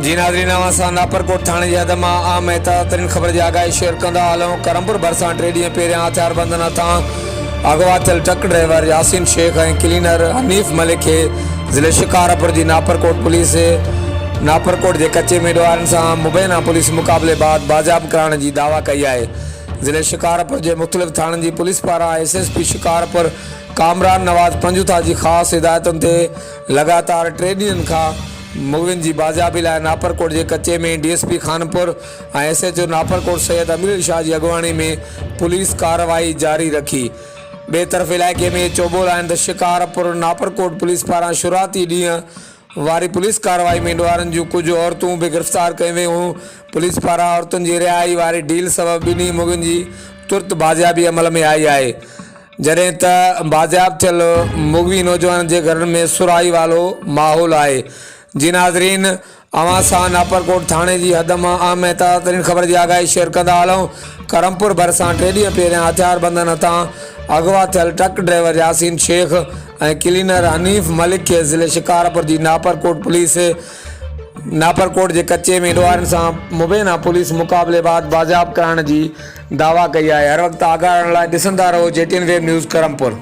जी नाज़रीन, असां नापरकोट थाणे जी हद मां आम ऐं तरीन ख़बर जी आगाही शेयर कंदा हलूं। करमपुर भरिसां 3 ॾींहं पहिरियां हथियारबंदनि हथां अगवा थियल ट्रक ड्राइवर यासीन शेख ऐं क्लीनर हनीफ़ मलिक खे ज़िले शिकारपुर जी नापरकोट पुलिस नापरकोट के कच्चे उम्मीदवारनि सां मुबैना पुलिस मुक़ाबले बाद बाज़ाब कराइण जी दावा कई है। ज़िले शिकारपुर के मुख़्तलिफ़ थाननि जी पुलिस पारां SSP शिकारपुर कामरान नवाज़ पंजूथा की ख़ास हिदायतुनि ते लगातार 3 ॾींहंनि खां मुगविन की बाज़ाबी लाइ नापरकोट के कच्चे में DSP खानपुर और SHO नापरकोट सैयद अमीर शाह की अगवानी में पुलिस कार्रवाई जारी रखी। बे तरफ़ इलाके में चोबोल आहिनि त शिकारपुर नापरकोट पुलिस पारां शुरुआती ॾींहं वारी पुलिस कार्रवाई में उम्मीदवारनि जूं कुछ औरतूं भी गिरफ़्तार कयूं वेयूं। पुलिस पारां औरतुनि की रिहाई वारी डील सबब ॿिन्ही मुगविन की तुर्त बाज़ाबी अमल में आई है, जॾहिं त बाज़ाब थियल मुगवी नौजवान के घर में सुराई वालो माहौल है। जी नाज़रीन, अवां सां नापरकोट थाने की हद में आम ऐं तरीन ख़बर की आगाही शेयर कंदा हलूं। करमपुर भरिसां 3 ॾींहं पहिरियां हथियारबंदनि हथां अगवा थियल ट्रक ड्राइवर यासीन शेख ऐं क्लीनर हनीफ़ मलिक के ज़िले शिकारपुर की नापरकोट पुलिस नापरकोट के कच्चे उम्मीदवारनि सां मुबैना पुलिस मुक़ाबले बाद बाज़ाब कराइण जी दावा कई है। हर वक्त आगाह रहण लाइ ॾिसंदा रहो JTN वेब न्यूज़ करमपुर।